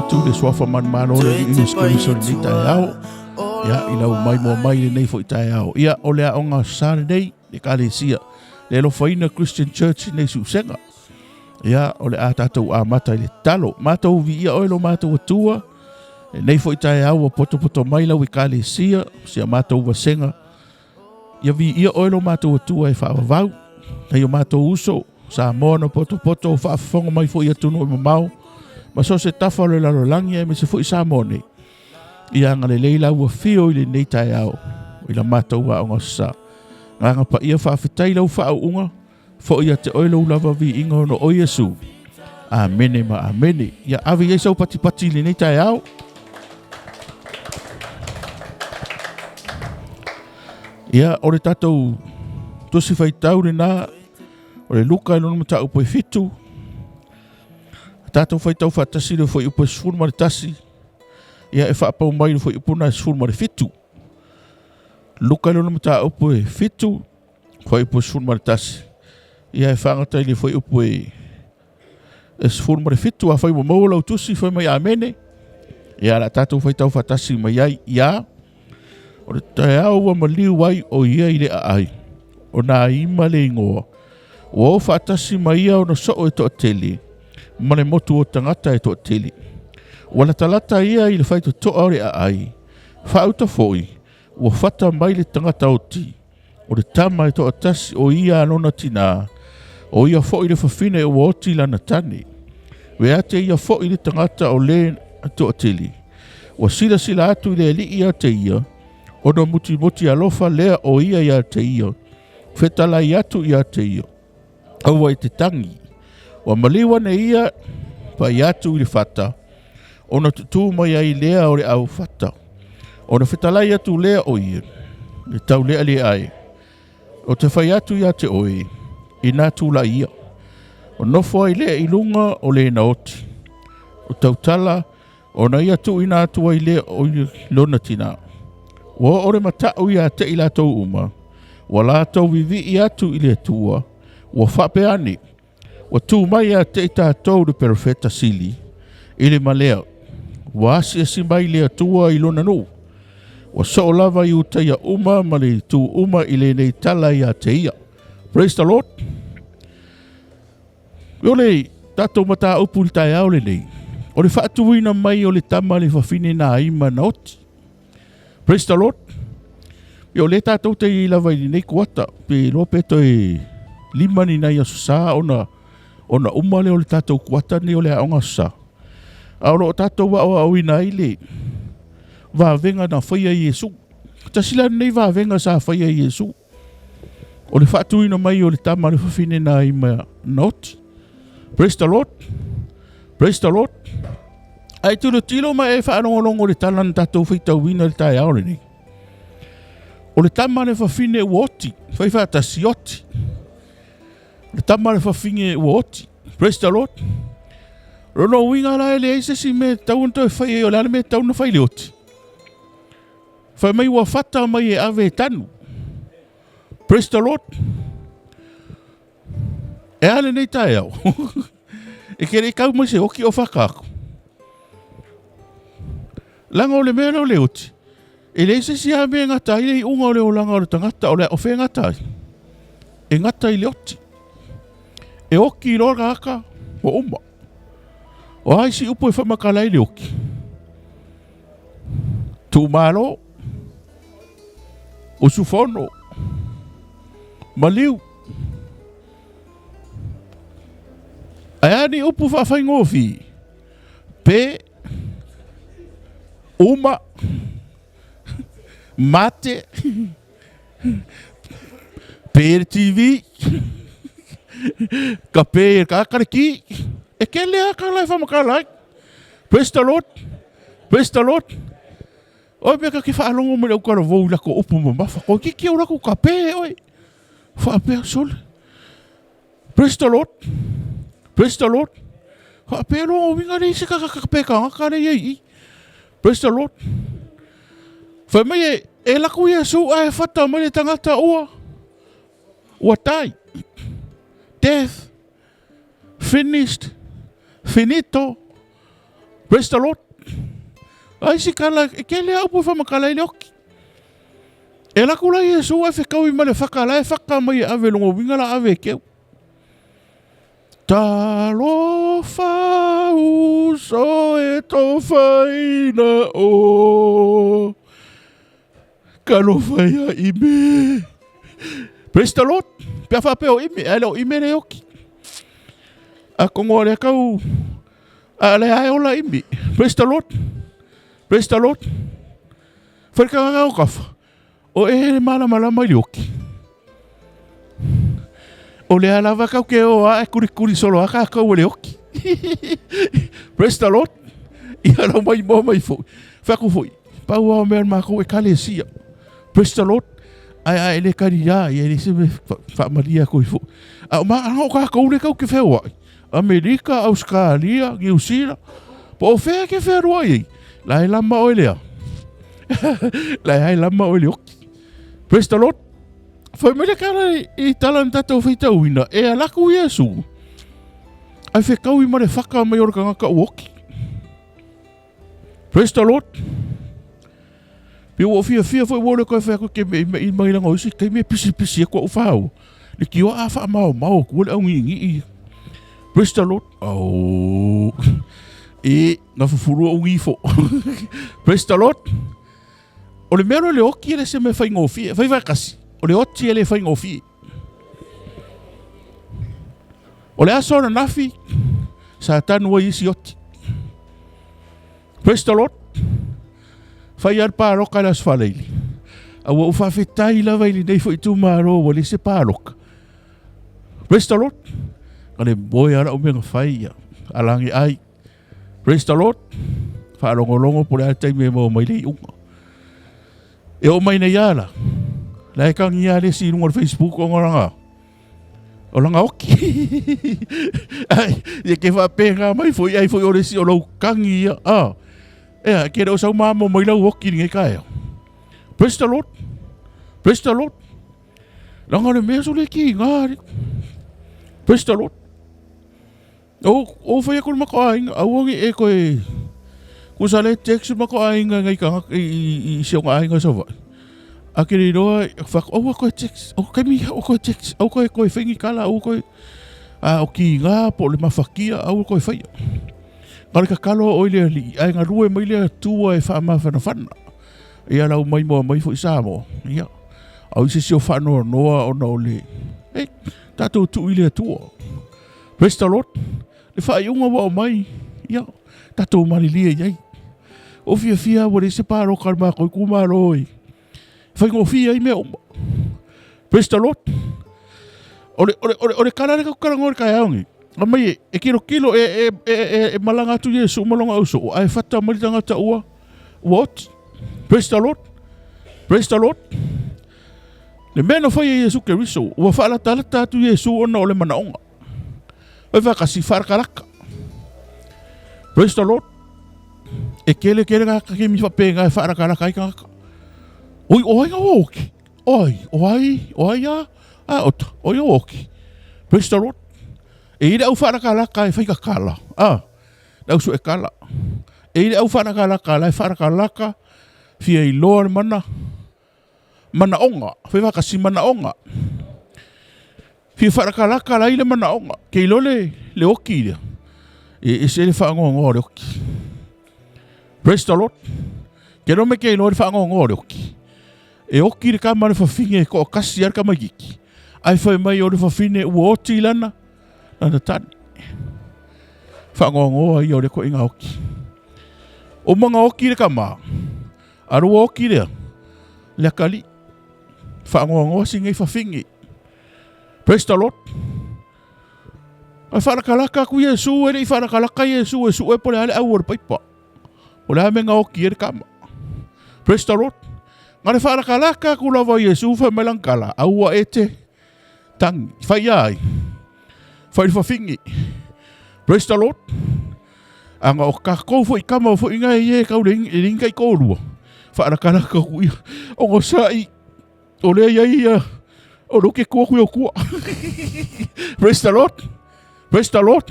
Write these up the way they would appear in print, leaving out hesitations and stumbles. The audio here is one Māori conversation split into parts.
tu le swafa man o le ines kemiso ni tai au. Ia ila mai mo mai le nei fo tai au. Ia o le aonga Saturday le kalesia. Le lo faina Christian Church nei susenga. Ia o le a tatou a mata i le talo. Matou vi ia oilo matou atua. Nei fo tai au o poto mai lau i kalesia. Sia matou wasenga. Ia vi ia oilo matou atua e whaavavau. Hei o matou uso. Sa moana poto whaafonga mai fo ia tunu i mamau. Ma so se tafa le lalo langi e me se fo i sa mone. Ia ngale leila ua fio i le nei tai au. I la matou a onga sa. Nganga pa ia whaafetai lau whaau unga. Fo ia te oilo lava vi inga no o Yesu. Amene ma amene. Ia avi Yesu pati le nei tai au. Ia o le tatou tosi whaitau le nā. O le luka e lono mata upo e fitu. Tatou whaitau whaatasi le fo i upo e sfuru ma le tasi. Ia e whaapau mai le fo i upo na e sfuru ma le fitu. Luka e lono mata upo e fitu. Fo i upo e sfuru ma le tasi. Ia e whaangatai le fo i upo e sfuru ma le fitu. A whai mo maua lau tusi whai mai amene. Ia la tatou whaitau whaatasi mai ai. Ia. O le tae au wa maliu wai o ia i le ai. O nā ima le ingoa. O au whaatasi mai ia o na soo e toa teli. Ma le motu o tangata e toa teli. Wala talata ia i le whaito toa ore a ai. Whauta foi. Ua whata mai le tangata o ti. O le tama e toa tasi o ia anona tina. O ia foi le whawhine o oti lana tane. Wea te ia foi le tangata o le toa teli. Ua sila atu i le li ia te ia. O na muti alofa lea o ia te ia. Whetala i atu ia te ia. Aua i te tangi. Wa maliwa ne ia pa i atu i le whata. O na tutu mai ai lea o le au whata. O na whetala i atu lea o ia. Le tau lea le ai. O te whai atu ia te oe. I nā tūla ia. O nofo ai lea i lunga o le na oti. O tau tala. O na ia tu i nā tu ai lea o i lona tina. Wa ore matau ia te i la tau uma. Wa la tau vivi i atu i le tua. Wa whape ani. Wa tū mai a te i tātou de perfeta sili. I le malea. Wa asi asi mai le tua i lona nu. Wa so lava i utai a uma ma le tū uma i le nei tala i a te ia. Praise the Lord. Yo le tātou mata upu li tai au le nei. O le whaatuina mai o le tama le whawhine na ima na oti. Praise the Lord. Yo le tātou te i lava i nei kuata. Pe lope to e limani na ia susa ona uma le o le tātou kuata ni o le aonga susa. A o tātou wa o ina i le. Va venga na whaia Yesu. Ta sila nei va venga sa whaia Yesu. O le whaatuina mai o le tama le whawhine na ima na oti. Praise the Lord. Praise the Lord. Ai tilo mai e whaanongolongo le talan tātou whitau wina le tai aore ni. O le tama le whawhine uoti. Whai whaatasi oti. Le tama le whawhine uoti. Praise the Lord. Rono winga la ele eise si me taunto e whai e o lana me tauna whai le oti. Whai mai ua whata mai e ave e tanu. Praise the Lord. E ale nei tai au. E kere kau mai se oki o whakako. Langa o le mea o le oti. E le se si a me ngata i le unga o le o langa o le tangata o le o whea ngata. E ngata i le oti. E oki i roga haka o uma. O ai si upo e whamakala i le oki. Tu malo. O sufono. Maliu. Ai ani upo whawhai ngofi. Pe. Uma. Mate. Pere TV. Ka pere kakariki. E ke lea ka lai whamakalai. Praise the Lord. Praise the Lord. Oi meka ki whaalongo me leo kara vau lako upu mamafa. Ko ki kia urako ka pere oi. Whaapea sole. Praise the Lord. Praise the Lord. Whaapea longo winga nei se kakapeka ngaka nei ei. Praise the Lord. Whai mai e lako ia su ai whata mai le tangata ua. Ua tai. Death. Finished. Finito. Praise the Lord. Ai si kala ke le au fa makala ile oki. E la kula Yesu e whekau i male whakala e whaka mai ave longo wingala ave keu. Talofa uso e to whaina o. Kalo whaia i me. Praise the Lord. Pia whapeo i me. Alo i me ne oki. A kongo le kau. A le ae ola i me. Praise the Lord. Praise the Lord. Whaikanga o kafa. O e mana malama i oki. O le alava kau ke o a e kuri solo aka kau le oki. Praise the Lord. I ala mai mo mai fo. Whaku foi. Pau ao mea mako e kale sia. Praise the Lord. Ai le kari ya. I le se me whamaria koi fo. A ma anho ka kau le kau ke whewa. Amerika, Australia, New Zealand. Po o whea ke whea roa i. Lai lama o lea. Lai hai lama o le oki. Praise the Lord. Foi mele kara I talan tatou whaita uina. E alaku Yesu. Ai whekau I mare whaka mai ora ka ngaka uoki. Praise the Lord. Pio o fia foi wole koe whea koe ke me I mai langa usi. Kei me pisi e kua ufahau. Le ki o a wha mau kuole au ngi. Praise the Lord. Oh. Nga fufuru o ngifo. Praise the Lord. O le mero le oki ele se me whai ngofi. Whai wakasi. O le oti ele whai ngofi. O le aso na nafi. Sa tanua isi oti. Praise the Lord. Whai ar pāroka le aswaleili. Awa ufa whetai la waili nei fo I tu maro wale se pāroka. Praise the Lord. Kane boy ara umenga whai alangi ai. Praise the Lord. Whaarongolongo pore a taime mo mai lei unga. E o mai nei ala. Lai kangi ia le si runga Facebook o ngoranga. O langa oki. Ai, ia ke whapenga mai foi ai foi o le si o lau kangi ia. Ea, ke reo sau mamo mai lau oki ni ngai kaya. Praise the Lord. Praise the Lord. Langa le mea so le ki ngari. Praise the Lord. O whai akon mako ainga. Awangi e koe. Kusa le text mako ainga ngai ka I sionga ainga sa vai. Akiri roa whak o koe text. O kai miha o koe text. O koe whengi kala. O koe. O ki ngā po le mawhakia. O koe whai. Ngare ka kalo o ile li. Ai ngā rue mai le tua e wha mawhana whana. Ia lau mai moa mai fo I sa mo. Ia. Au ise sio whanoa noa o na o le. Hey. Tatou tu ile tua. Praise the Lord. Le wha iunga wa o mai. Ia. Tatou marilia iai. O fia wale se paro karma koi kumaroi. Whai ngō fia I mea umba. Praise the Lord. Ore karare ka karangore kai aongi. A mai e kilo e malanga atu Yesu malanga auso. Ai whata maritanga ta ua. What? Praise the Lord. Praise the Lord. Le mea no whai Yesu ke riso. Ua whaalata alata atu Yesu ona o le manaonga. Oi whakasi wharakaraka. Praise the Lord. E kele kaka ke mi whapenga e wharakaraka I kaka. Oi, oai ngā oki. Oai a. Ota, oi ngā oki. Praise the Lord. E ire au wharakaraka e whaika kala. Nau su e kala. E ire au wharakaraka e wharakaraka. Fia I loa mana. Mana onga. Whai whakasi mana onga. Fia wharakaraka la ile mana onga. Kei lole le oki rea. E se le whaangongo le oki. Praise the Lord. Ke no me kei lore whaangongo le oki. E oki le kamare whawhinge ko o kasi ar kamagiki. Ai whai mai o le whawhine ua oti lana. Lana tani. Whaangongo ai o le ko inga oki. O mga oki le kama. Aru oki lea. Le akali. Whaangongo singai whawhinge. Praise the Lord. Ai wharakalaka ku Yesu e rei wharakalaka Yesu e su e pole ale au or paipa. O le amenga oki e kama. Praise the Lord. Ngare wharakalaka ku lawa Yesu wha melankala. Aua e te tangi. Whai ai. Whai whawhingi. Praise the Lord. Anga o kakou fo I kama fo inga e kau ringa I kōrua. Wharakalaka ku ia. O ngo sai. O le ia. O roke kua kui o kua. Praise the Lord. Praise the Lord.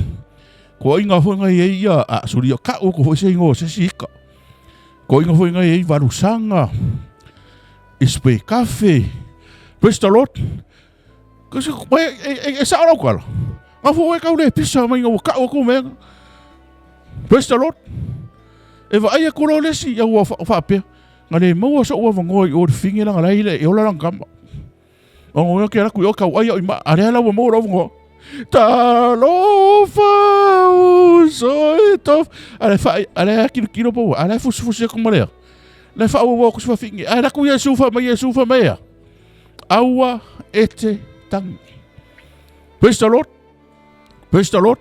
Ko inga foi ngai e ia a suri o ka o ko foi se ingo se sika. Ko inga foi ngai e varusanga. Ispe cafe. Praise the Lord. Kasi e sa araw kala. Nga foi ka ule pisa mai ngo ka o ko me. Praise the Lord. E va ai ko le si ya wa fa pe. Nga le mo so wa ngoi o fingi la ngai le e ola lang kamba. O ngo ke ra ku o ka ai ma are la wa mo ro ngo. Ta lo fa so tof. Ale kilo po. Ale fu ko mare. Le fa o ko fa fingi. Ale ku Yesu fa mai. Aua ete tang. Praise the Lord. Praise the Lord.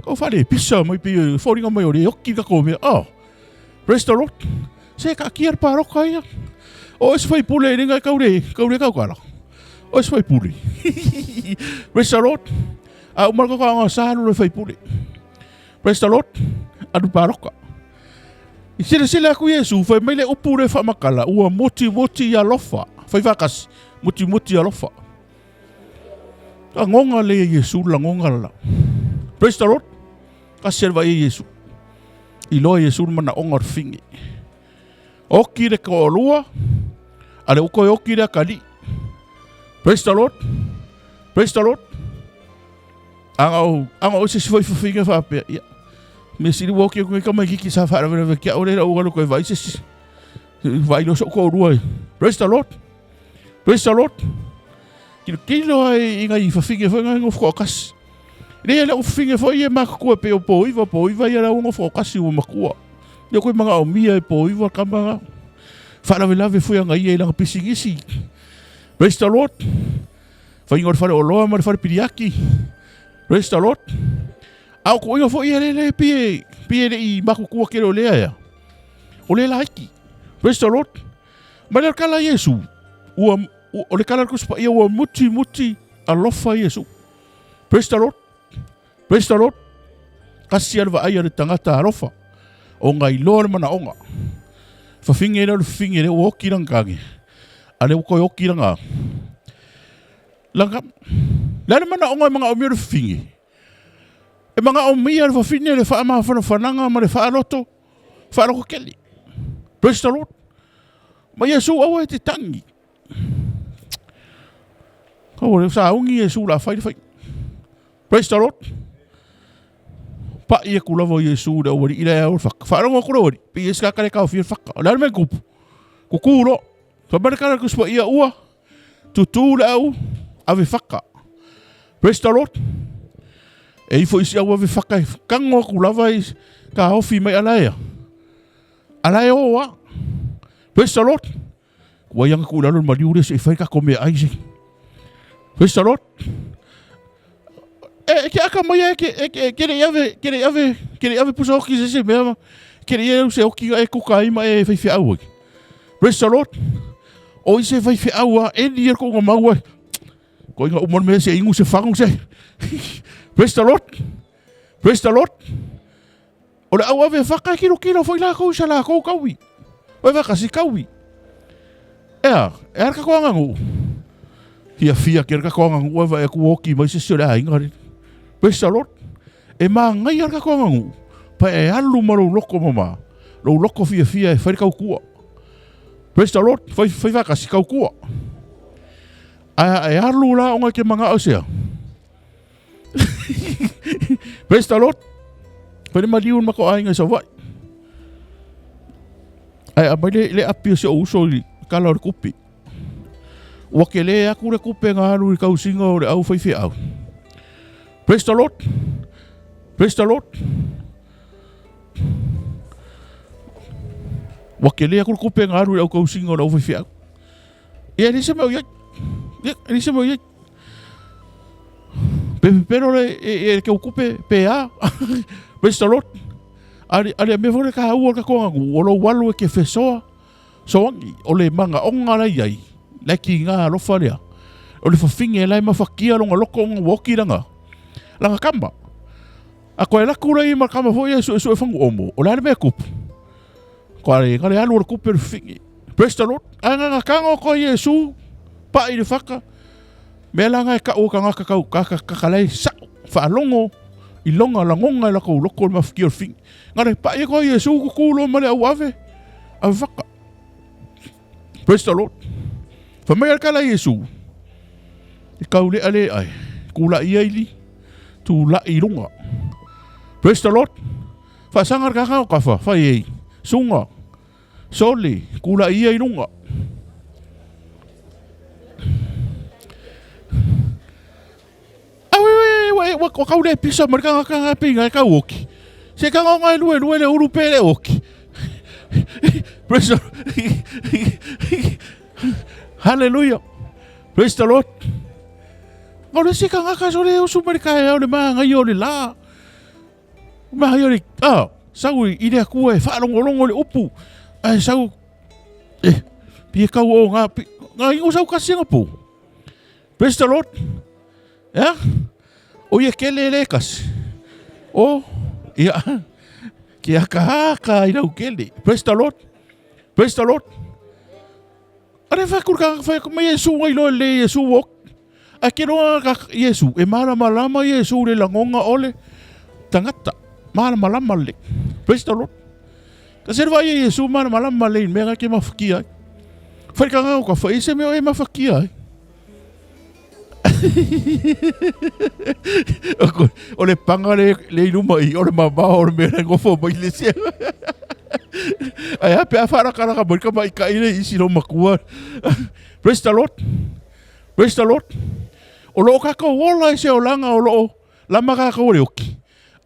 Ko fa le pisa mai pi foringa mai o le oki ka ko me. Oh. Praise the Lord. Se ka kier pa ro kai. O es fai pule ringa ka kala. O es fai pule. Praise the Lord. A umar ko ka sa le fai pule. Praise the Lord. Adu paroka. Sila ku Yesu fai mai le upure fa makala ua moti ya lofa. Fai vakas moti ya lofa. Ngonga le Yesu la ngonga la. Praise the Lord. Ka serva Yesu. Ilo Yesu mana ongar fingi. Oki re ko lua. Ale uko oki re kali. Praise the Lord. Praise the Lord. Anga o se foi fingi fa pe. Me siri woki ko ka mai ki sa fa re ke ore o lo ko vai se. Vai no so ko lua. Praise the Lord. Praise the Lord. Kilo ai inga I fa fingi fa ngai of kas. Le le of fingi fa I ma ko pe o po iva ia la o of kas o ma ko. Yo ko mga o mia e po iva kamba. Fa la vela foi ngai e la pisingisi. Praise the Lord. Fa ingor fa o lo ma fa piriaki. Praise the Lord. Au ko inga foi le pie I ma ko ke lo le ya. O le la iki. Praise the Lord. Ma le kala Yesu. O le kala ko spa ia o muti alofa Yesu. Praise the Lord. Praise the Lord. Kasi alva ai le tangata alofa. O ngai lor mana onga. Fa finge o kirang kage. Ale ko o kiranga. Langam. Lale mana onga mga omir finge. E mga omir fa finge le fa ma fa fananga ma le fa loto. Fa lo keli. Praise the Lord. Ma Yesu awe te tangi. Ko le sa ungi Yesu la fai. Praise the Lord. Pa ia kula vo Yesu da ori ila o fak. Fa rongo kula ori. Pi eska kale ka fi fak. La me kup. Ku kulo. Fa barka ku spa ia ua. Tu la u ave fakka. Praise the Lord. E fo isi ua ave fakka. Kango kula vai ka hofi mai alaia. Alaia o wa. Praise the Lord. Wa yang kula lo maliure se fai ka come aise. Praise the Lord. Ke aka mai kere ave pusa oki se mea kere ia se oki e kukai ma e fai au. Praise the Lord. O se fai au e ni ko ngau. Ko inga umon me se ingu se fangu se. Praise the Lord. Praise the Lord. O le au ave faka kilo foi la ko sala ko kawi. O va kasi kawi. Ka ko ngangu. Fia ka ko ngangu va e ku oki mai se se la inga. Praise the Lord. E ma ngai arka ko ngangu. Pa e alu maro loko mama. Lo loko fia e fai kau kua. Praise the Lord. Fai va kasi kau kua. E alu la onga ke manga o sea. Praise the Lord. Pwede maliun mako ai ngai sa vai. Ai abai le api se o uso li kala o kupi. Wakele aku le kupe ngaru i kau singa o le au fai au. Praise the Lord. Praise the Lord. Wakele aku kupe ngaru au kau singa au fai au. Ia ni se mau ia. Ni se mau ia. Pero le ke kupe PA. Praise the Lord. Ale me vole ka u ka ko ngu o lo walu ke fesoa. Soangi o le manga onga la iai. Leki nga lo faria. O le fafinge lai mafakia longa loko nga woki langa. Langa kamba. A koe la kura I ma kama fo Yesu e fangu omo. O la me kup. Ko ale kale alu kup per fingi. Praise the Lord. Anga nga kango ko Yesu pa I le faka. Me langa ka o kanga ka kalai sa fa longo I longa la ngonga la ko loko ma fiki o fin. Ngare pa e ko Yesu ku kulo ma le ave. A vaka. Praise the Lord. Fa mai kala Yesu. I kaule ale ai. Kula ia ili. Tu la i lunga. Praise the Lord. Fa sangar ka ka fa ye. Sunga. Soli kula ia i lunga. Wa kaule pisa mar ka pinga ka woki. Se ka ngai lue le uru pele woki. Praise the Lord. Hallelujah. Praise the Lord. Ngole se ka ngaka sore o super ka e ole ma ngai ole la. Ma yori sau i le ku e fa longo le upu. Ai sau pia ka o ngai o sau ka Singapore. Praise the Lord. Ya. O ia kele lekas. O ia kia ka i lau kele. Praise the Lord. Praise the Lord. Are fa kurka fa ma Yesu ai lo le Yesu wok. A ke roa ka Yesu e malama Yesu le langonga ole tangata malama le. Praise the Lord. Ka se va Yesu malama le me ke mafakia. Fa ka nga ka fa ise me e mafakia. Ole panga le iluma i ole mama ole me ngo fo mai le sia. Ai ape afara kara ka bol ka mai ka ile isi no makua. Praise the Lord. Praise the Lord. O lo ka ko wola se o langa o lo la maka ka ole oki.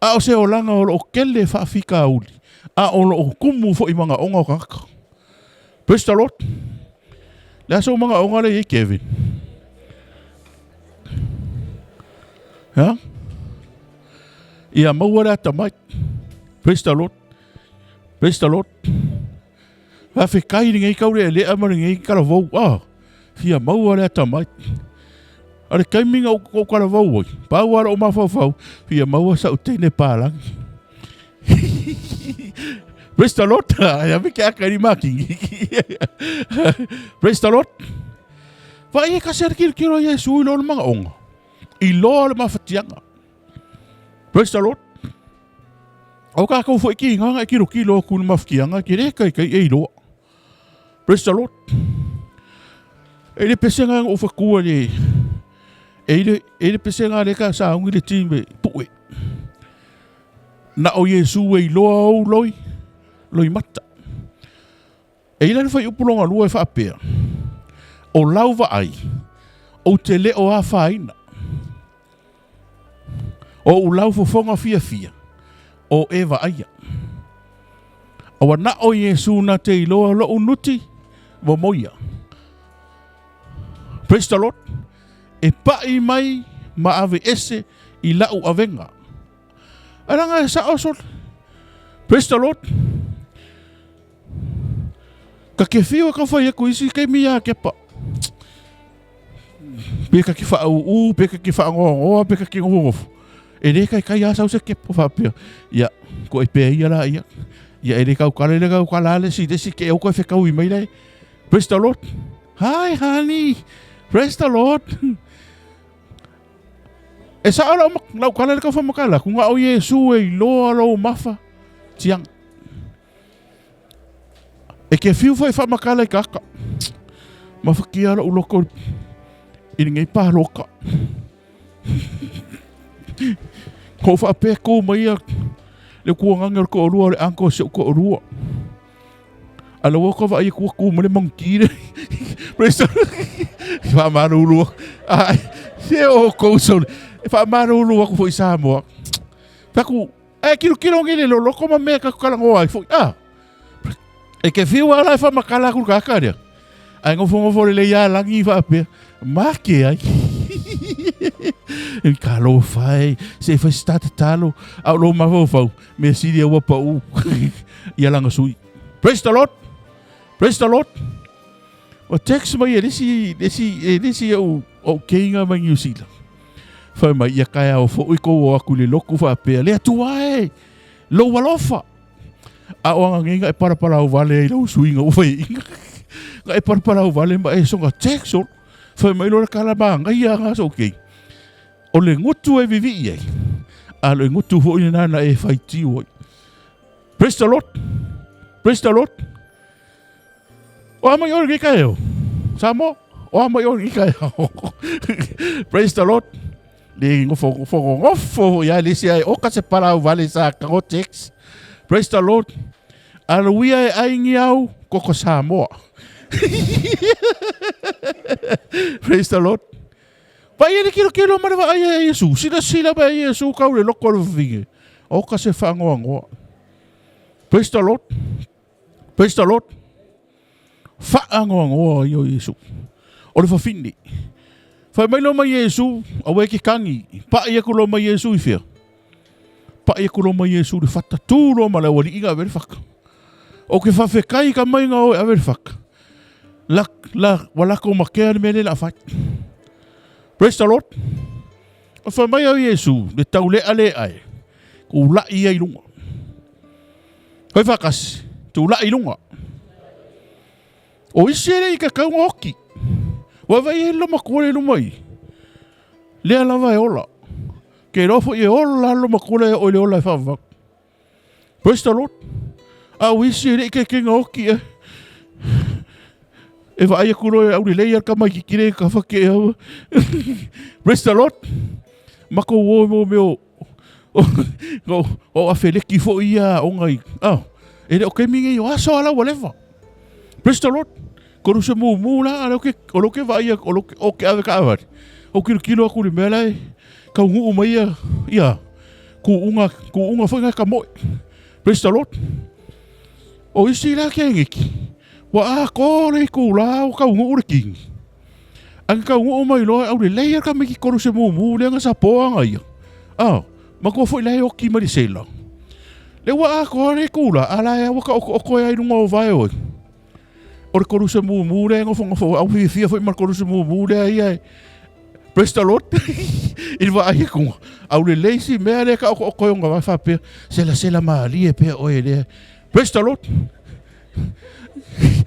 A o se o langa o lo kele fa fika uli. A o lo kumu fo i manga onga ka. Praise the Lord. La so manga onga le Kevin. Ja? Ia maua tamai. Praise the Lord. Praise the Lord. Va fe kai ngai kaure le amari ngai kala vou. Ia maua tamai. Are kai minga o kala vou. Pa wara o mafau. Ia maua sa utene palang. Praise the Lord. Ia me ke akari maki. Praise the Lord. Va e ka ser kilo Yesu lo manga onga. I loa le mawhatianga. Praise the Lord. Au ka kau fo ki nganga kilo ku mawhatianga ki re kai e loa. Praise the Lord. E le pesenga o whakua le. E le pesenga le ka sa ungi le time puwe. Na o Yesu e loa o loi mata. E le whai upulonga lua e whaapea. O lauva ai. O te le o a whaina. O ulau fofonga fia. O eva aia. O na o Yesu na te iloa lo unuti. Wa moia. Praise the Lord. E pai mai ma ave ese i lau avenga. Aranga e sa osol. Praise the Lord. Ka ke fiwa ka whai aku isi kei mia kepa. Peka ki wha au peka ki wha ngongo, peka ki ngongo. E re kai asau se kepo whapea. Ia, ko e pēi ala ia. Ia e re kau kalale si desi ke au koe whekau i mai rei. Praise the Lord. Hi honey. Praise the Lord. E sa ala lau kalale kau whamakala. Kunga o Yesu e loa lo mafa. Tiang. E ke fiu whai whamakala i kaka. Mawhaki ala uloko. Iringai pāloka. Ko whape ko mai le kua nganga ko orua le anko se ko orua. Ala wako wa ai ku mo le monkey. Praise the Lord. Fa marulu. Ai se o ko so. Fa marulu ko foi sa mo. Pa ku kilo ngile lo loko ma me ka kala ngoi foi. E ke fiu ala fa makala ku ka ka dia. Ai ngofo le ya langi fa pe. Ma ke ai. E kalo fai se fai stata talo au lo mafau me sidia wa pau ia langa sui. Praise the Lord. Praise the Lord. O text mai desi o kinga mai New Zealand. Fai mai ia kai au fo ko o aku le loku fa pe le tuai lo walofa. A o nga e para o vale lo suinga o fai. Nga e para o vale mai so nga text o fai mai lo kala banga ia nga so okay. O le ngutu e vivi e. Alo ngutu ho ina na e fighti oi. Praise the Lord. Praise the Lord. O ama yo ri kayo. Samo. O ama yo ri kayo. Praise the Lord. Li ngofo ya li sia o ka se para vale sa karotex. Praise the Lord. Alo wi ai ngiau koko Samoa. Praise the Lord. Pai ele kilo mara va ai Yesu. Sila ba Yesu ka le loko vinge. O ka se fango. Praise the Lord. Praise the Lord. Whaangoangoa i o Yesu. O le whawhini. Whai mai lo mai Yesu, a weke kangi. Pa ia kulo mai Yesu i whia. Pa ia kulo mai Yesu le whata tūro ma le wali inga avere whaka. O ke whawhekai ka mai ngā oe avere whaka. Walako makea ni mele la whai. Praise the Lord. O whai mai au Yesu, le tau lea le ai. Ku lai ai lunga. Hoi whakasi, tu lai lunga. O isi ere i ka kaunga hoki. Wawai e loma kore lumai. Lea lava e ola. Ke rofo i e ola loma kore o le ola e whawak. Praise the Lord. A o isi ere i ka kenga hoki e. E wa aia kuro e au le leia ka mai ki kire ka whake e au. Praise the Lord. Mako wo mo meo. O a wheleki fo ia o ngai. Ere o ke mingi o aso ala whatever. Praise the Lord. Koru se mu la ala o loke vai o ke ave ka avari. O kilo aku le mela e ka ngu mai ia. Ku unga foi ka mo. Praise the Lord. O isi la ke ngiki. Wa a ko le ku la o ka ngu ure king. Ang ka ngu mai lo au le leia ka me ki koru se mu le nga sa poanga ia. Ma ko foi la o ki mari sela. Le wa a ko le ku la ala e o ko ai lunga o vai o. O le koru se mu le ngofo au fia foi mar koru se mu le ai. Praise the Lord. Il va ai ku au le lazy me le ka o ko nga va fa pe sela ma li e pe o ele. Praise the Lord.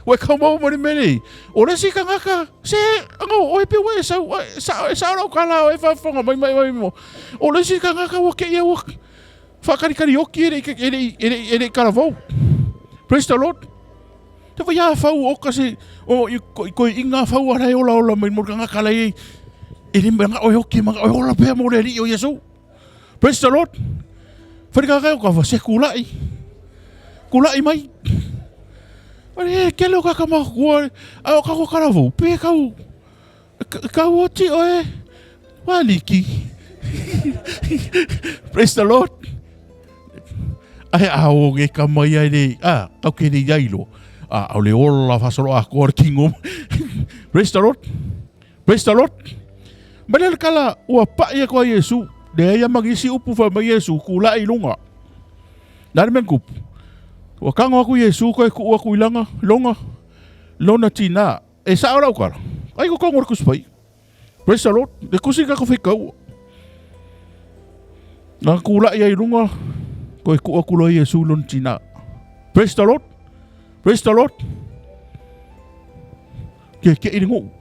We kamo mo ni meni. O le si ka ngaka se ngo o pe we sa ro kala o fa fonga mai mo. O le si ka ngaka o ke ia o fa kari o ki ele kala vo. Praise the Lord. Te vai a fau o kasi o ko inga fau ara e ola mai mo ka kala e ni nga o ki ma o ola pe mo le o Yesu. Praise the Lord. Fa ka ka fa se kulai mai. Ore ke lo ka ma ko a ka ko kala vo pe ka o ti o e waliki. Praise the Lord. Ai au ge ka mai ai ka ke ni yailo. Au le ola fasolo a ko kingo. Praise the Lord. Praise the Lord. Malel kala ua pa ia ko Yesu. De ia magisi upu fa mai Yesu ku la ilunga. Dar men kup. Wa kanga ku Yesu ko ku ku ilanga longa. Lona tina. E sa ora ukara. Ai ko ngor ku spai. Praise the Lord. De kusika ko fika. Na ku la ia ilunga. Ko ku lo Yesu lon tina. Praise the Lord. Praise the Lord. Ke iringu.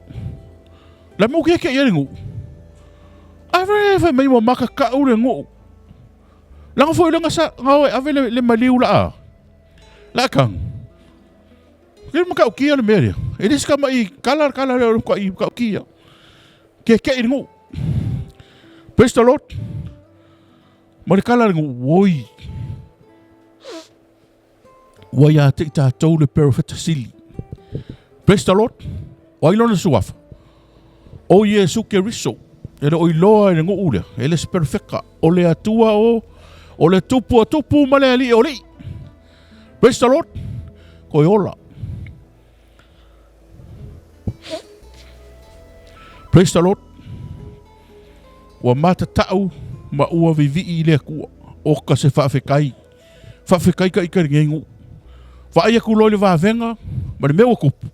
La mo ke iringu. Ave mai mo maka ka uringu. Lang foi lang sa ngawe ave le maliu la. La kang. Ke mo ka ukia le mere. Eles ka mai kala ko i ka ukia. Ke iringu. Praise the Lord. Mo kala ngu woi. Waya te ta tau le perfect sili. Praise the Lord. Wailona suafa. O Yesu ke riso. Ele o iloa e ngu ule. Ele se perfecta. O le atua o le tupu male ali o li. Praise the Lord. Ko ola. Praise the Lord. Wa mata tau ma ua vivi i le kua. O ka se whawhekai. Whawhekai ka ika ngengu. Whaia kulo le wavenga, ma le mea kupu.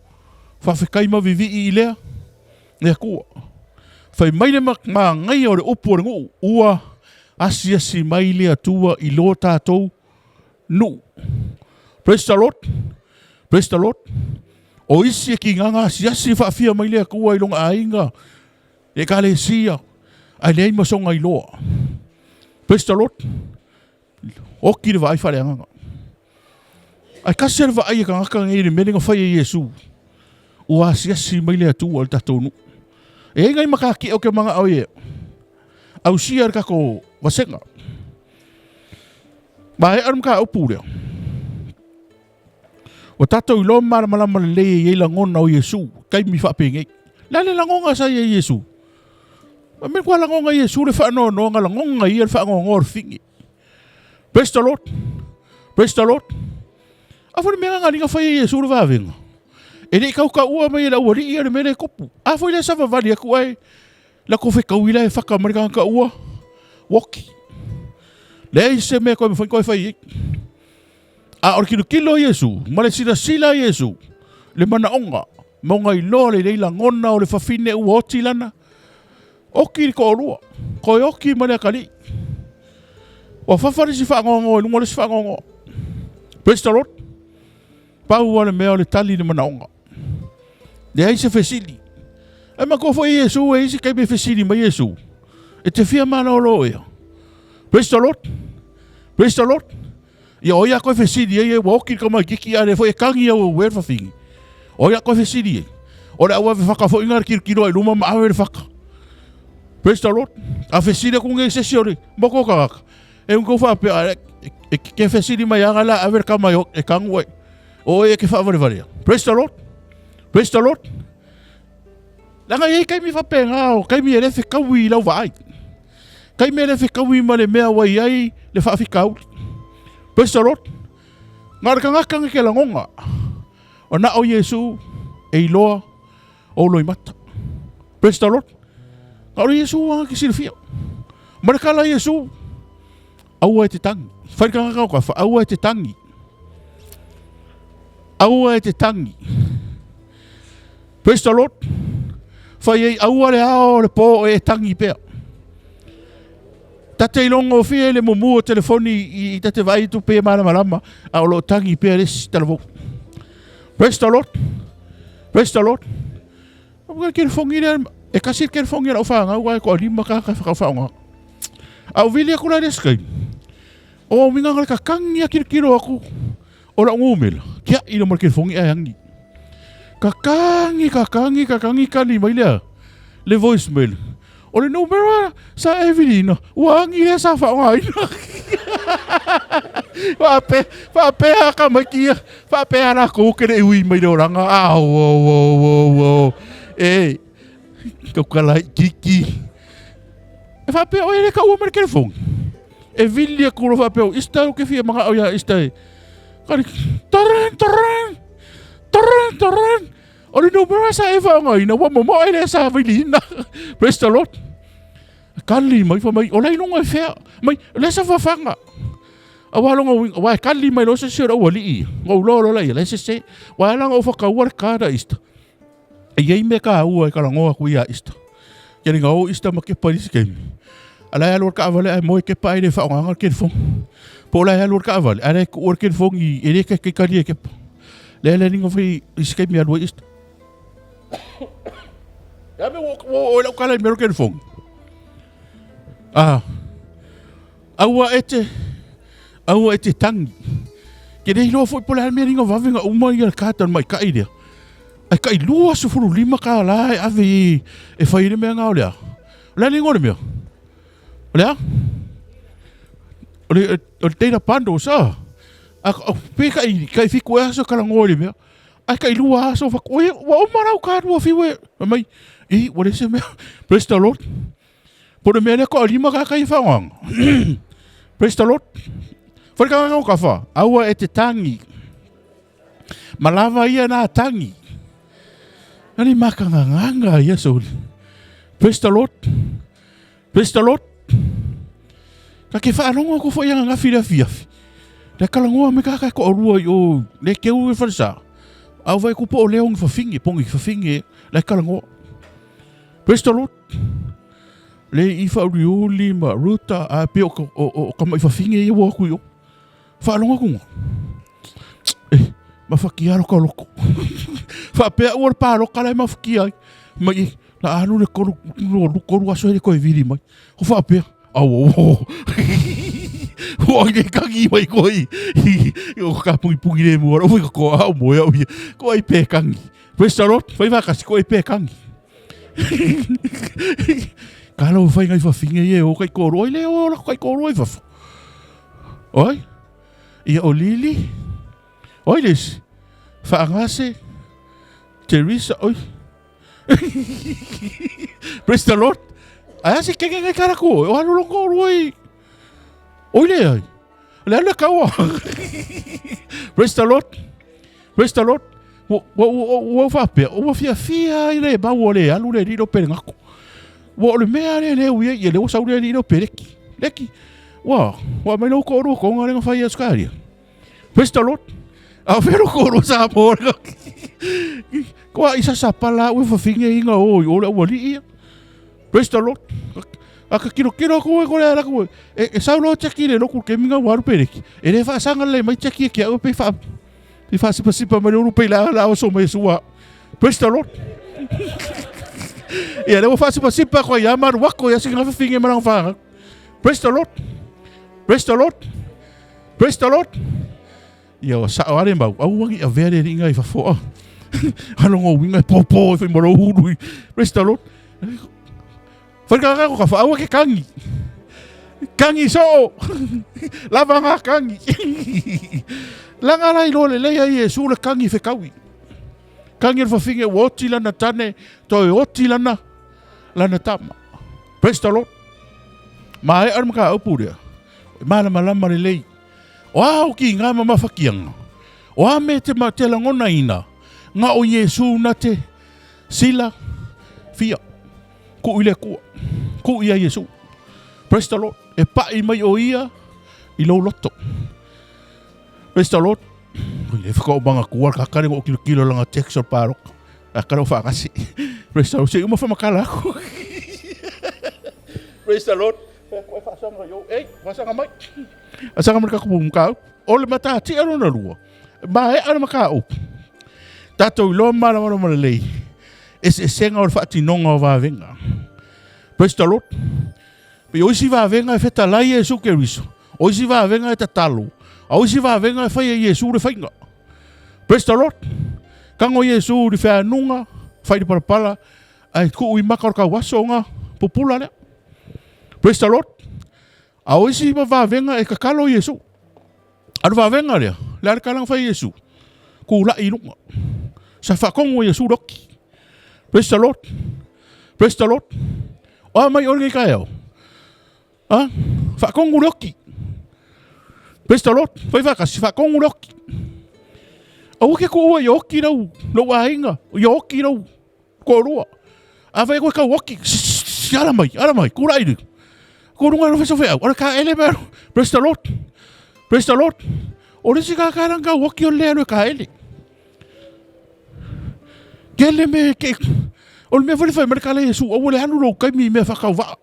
Whawhekai ma vivi i lea, lea kua. Whai mai le ma ngai o le upu o le ngu, ua asi mai lea tua i lo tātou, nu. Praise the Lord. Praise the Lord. O isi e ki nganga asi whaafia mai lea kua i longa ainga. E ka le sia, ai lei masonga i loa. Praise the Lord. O ki le vai fare anga. Ai kasi le vai ka ngaka ngai le menenga fai Yesu. Ua si mai le atu al tatonu. E ngai makaki o ke mga oye. Au sia ka ko wasenga. Ba e arum ka upu leo. O tatou ilo malama le ye la ngona o Yesu. Kai mi fa penge. La le la ngonga sa ye Yesu. Ma me kwa la ngonga Yesu le fa no nga la ngonga ye le fa ngor fingi. Praise the Lord. Praise the Lord. Afo me nga nga fa ye Yesu le va venga. E le kau ka ua mai la ua li ia le mele kopu. Afo ile sa va vali aku ai. La ko fe kawila e faka marika ka ua. Woki. Le se me ko me foi fai. A or kilo Yesu, male sila Yesu. Le mana onga, monga I lo le la ngona o le fafine u oti lana. Oki ko rua. Ko oki male kali. Wa fafari si fa ngongo, lu mole si fa ngongo. Praise the Lord. Pa ua le mea le tali le mana onga. Le ai se fesili. E ma ko foi Yesu e isi kai me fesili ma Yesu. E te fia mana o lo ea. Praise the Lord. Praise the Lord. Ia oia koe fesidi e woki kama kiki are foi kangi au wer fa fingi. Oia koe fesidi e. Ora awa faka fo ingar kiro ai luma ma awe faka. Praise the Lord. A fesidi ko ngai sesiore. Boko ka. E un ko fa pe e ke fesidi mai agala aver kama yo e kangwe. O e ke fa vale. Praise the Lord. Praise the Lord. Langa e kai mi fa pe ngao, kai mi ele fe kawi lau vai. Kai mi ele fe kawi ma le mea wai ai le fa fikau. Praise the Lord. Ngara ka ngaka ke la ngonga. O na o Yesu e loa o loi mata. Praise the Lord. Ngara Yesu wanga ki silfia. Maraka la Yesu. Aua e te tangi. Whai ka ngaka o ka wha. Aua e te tangi. Aua e te tangi. Praise the Lord. Whai ei aua le ao le po e tangi pea. Tate ilongo fie le mumu o telefoni I tate vai tu pe malama a lo tangi pe res telefo. Praise the Lord. Praise the Lord. O ka ke fongi e kasi ke fongi o fa nga wa ko lima ka fa nga. Au vili ko la reskai. O minga ka kangi kiro aku. O la ngumel. Kia ilo mar ke fongi ayangi. Kakangi kali mai le voicemail. O le numero sa Evelina, wangi le sa whaongaina. Whapea ka makia, whapea na kōkere ui mai reo ranga. Au. E, kaukalai kiki. E whapea o ele ka ua mara kerefong. E vilia kuro whapea o ista o ke fia mga au ya ista e. Kari, taran. O le numero sa e whaongaina, wa momo ele sa Evelina. Praise the Lord. Kali mai fa mai, o lai longa fea. Mai, le sa whawhanga. Awa longa wing, wa kali mai lo se se o wali I. O lo lai, le se. Wa langa o whakauar kāra ista. E iei me ka ua e karangoa kuia ista. Keri ngā o ista ma ke parisi keimi. Alai alor ka avale ai moe ke pai le whaonga ke fong. Po lai alor ka avale, alai ku or ke fong I ere ke kari e kepa. Le ninga whi iskemi alua ista. Ya me o lau kala mero ke fong. Aua ete tangi. Ke nei loa foi pola me ringa wawenga umai al katan mai kai dia. Ai kai lua su furu lima ka lai ave e whaire mea ngā olea. Olea ni ngore mea. Olea? Ole teina pando sa. Pe kai fiku e aso kala ngore mea. Ai kai lua aso whakoe. Wa o marau ka rua fiwe. Mai. Wale se mea. Praise the Lord. Pone mea ko lima ka kai whawang. Praise the Lord. Whaika ngau ka wha. Aua e te tangi. Malawa ia nā tangi. Nani maka nganga ia sauri. Praise the Lord. Praise the Lord. Ka ke whaanonga ko wha ia ngafi rea fiafi. Le kalangoa me kaka ko orua I o le keu e wharisa. Au vai ko po o leong whawhingi, pongi whawhingi. Le kalangoa. Praise the Lord. Le I whauriuli ma ruta a pe o kama I whawhingi I waku I o. Whaanonga kunga. Ma whakiaro ka loko. Whapea ua pāro kalai ma whakiai. Mai na anu le koru aso ele koe viri mai. Ho whapea. Au. Ho ai kangi mai koi. O ka pungi le mo ro ko au mo ya. Ko ai pe kangi. Praise the Lord. Fai va kasi ko ai pe kangi. Kalo fai ngai fa finga ye o kai ko roi le o kai ko roi fa. Oi. Ia o lili. Oi les. Fa ngase. Teresa oi. Praise the Lord. Ai se kenge ngai kara ko. O alu longo roi. Oi le ai. Le ala kawa. Praise the Lord. Praise the Lord. Wo fa pe. O fia ile ba wo le alu le ro pe ngako. Wo le mea le uia ye le o sa le ro pe leki. Leki. Wa me no ko ro ko ngare fa ia skaria. Praise the Lord. A vero ko ro sa mo. Ko isa sa pala o fa finge inga o le ia. Praise the Lord. Aka kiro ko le ala ko. E sa lo chaki le no ku ke minga waru pe leki. E le fa sanga le mai chaki ke o pe fa. Pe fa sipa mai ro pe la o so mai suwa. Praise the Lord. Ia le fa sipa ko ya mar wako ya singa fa finge marang fa. Praise the Lord. Praise the Lord. Praise the Lord. Ia sa ore mau. Au wangi a vere ringa I fa fo. Halongo winga popo fa mo ro hu. Praise the Lord. Fa ka ko fa au ke kangi. Kangi so. Lava nga kangi. Langa lai lo le ia Yesu le kangi fe kawi. Kangi fa finge woti lana tane to oti lana tama. Praise the Lord. Mai ar maka opuria. Mala malama le lei. Wow ki nga mama fakianga. Wa me te langona ina. Nga o Yesu na te sila fia. Ku ile ku ia Yesu. Praise the Lord. E pa I mai o ia I lo loto. Praise the Lord. E whakao banga kuar kakare o kilo langa texture parok. Akara o whakasi. Praise the Lord. Se uma whamakala ako. Praise the Lord. Fasanga yo. Fasanga mai. Asanga mai kakupumukau. Ole mata ti aro na rua. Ma e ara makau. Tato ilo mara lei. Ese senga o fati nonga o vavenga. Praise the Lord. Pe oisi vavenga e feta lai e su keriso. Oisi vavenga e tatalo. Oisi vavenga e fai e Yesu re fainga. Praise the Lord. Kango Yesu re fea nunga. Fai de parapala. Ai ku ui makar ka wasonga. Popula le. Praise the Lord. A oisi vavenga e kakalo Yesu. Aru vavenga lea. Lea kalang fai Yesu. Ku la inunga. Sa whakongo Yesu roki. Praise the Lord. Praise the Lord. O mai ori kai au. Ha? Whakongo roki. Praise the Lord. Fai whakasi whakongo roki. Au ke ko ua yoki rau. No wahinga. Yoki rau. Ko rua. A whai koe ka woki. Ara mai. Kura iru. Ko runga rau whesa whea. Ora ka ele mero. Praise the Lord. Praise the Lord. Ore si ka karanga woki o lea no ka ele. Kele me ke. Ol me fai merkale Yesu. O le hanu ro kai mi me whakau wa.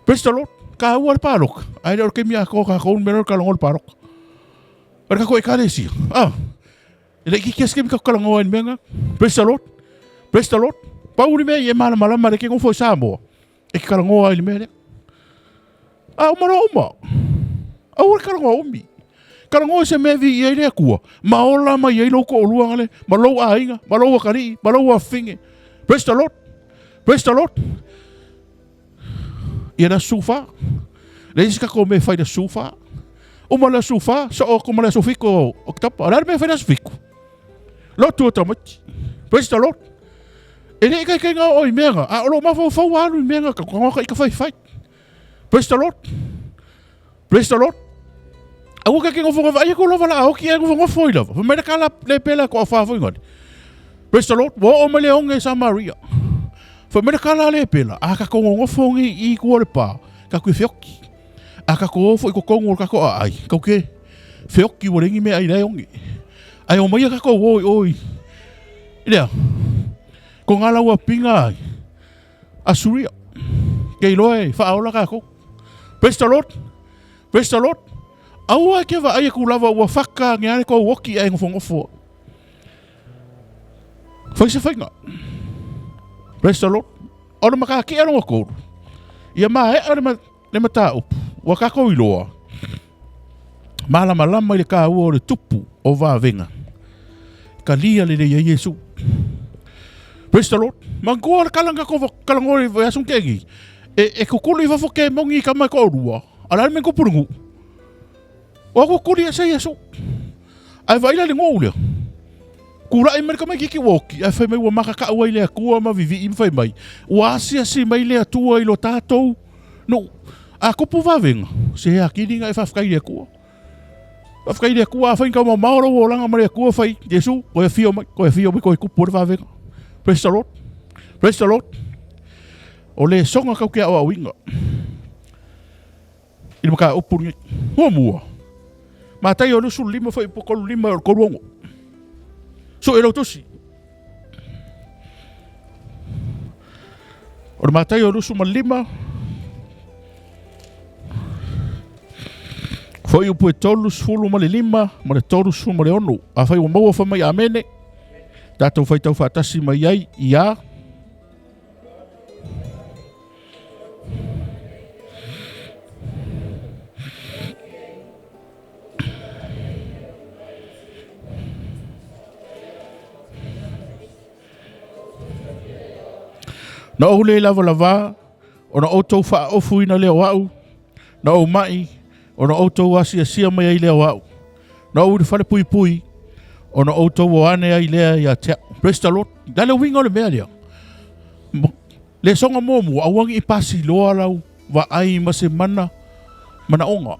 Praise the Lord. Ka ua le parok. Ai ro ke mi a ko ka koun mero ka longo le parok. Ora ka koe ka le si. Ele ki keske mi ka kalongo en menga. Praise the Lord. Praise the Lord. Pauli me ye mala mare ke ngofo Samoa. E ki kalongo ai le me. Uma. Au kalongo umi. Kalongo se me vi ye le kua. Maola ma ye lo ko luanga le. Ma lo ainga, ma lo kari, ma lo finge. Praise the Lord. Praise the Lord. Ia na sufa. Le ska ko me fai da sufa. Uma la sufa, so o como la sufiko oktapa. Ala me fai da sufiko. Lo tu tamati. Praise the Lord. Ele kai nga oi menga. A lo ma fo alu menga ka ko ka fai. Praise the Lord. Praise the Lord. Aku ka ngofo vai ko lo vala o ki ngofo foi lo. Me ka la le pela ko fa foi ngod. Praise the Lord. Wo o mele onge Samaria. Foi me ka la le pela. Aka ko ngofo ngi I ko le pa. Ka ku fioki. Aka ko foi ko kongo ka ko ai. Ka ke. Fioki wo rengi me ai le onge. Ai o mai ka ko oi. Ile. Ko ngala wa pinga ai. Asuria. Ke loe fa ola ka ko. Praise the Lord. Praise the Lord. Aua ke va ai ku lava wa whaka ngeane ko woki ai ngofo. Foi se whainga. Praise the Lord. Ora maka ki aro ko. Ia mai ora ma le mata upu. Wa kako iloa. Malama i le ka ua o le tupu o vavenga. Ka lia le ia Yesu. Praise the Lord. Mangua le kalanga ko kalangore vai asung kegi. E kukulu i fafoke mongi ka mai ko rua. Ala me ko purungu. O ko kuri asa Yesu. Ai vai le ngolea. Kura i mereka mai kiki woki. Ai fai mai wa makaka ua i le akua ma vivi i fai mai. Wa asi mai le atua i lo tātou. No. A kupu vavenga. Se a kiringa i fafkai le akua. Fafkai le akua fai ka mauro o langa mare akua fai. Yesu, ko e fio mai ko e kupu vavenga. Praise the Lord. Praise the Lord. O le songa kau kia o awinga. Ili maka upuri. Hua mua. Matai o nusu lima fai pokolu lima o koruongo. So e rautosi. O le matai o nusu ma lima. Fai upu e tolu sfulu ma le lima. Ma le tolu sfulu ma le ono. A fai wa maua fa mai amene. Tātou fai tau whātasi mai ai i a. Na o le lava, o na outou wha ofu ina leo au, na o mai, o na outou asia mai ai leo au, na o uri whare pui, o na outou o ane ai lea i a tea. Praise the Lord. Dale winga o le mea lea. Le songa momu, awangi i pasi loa lau, wa ai ma se mana onga.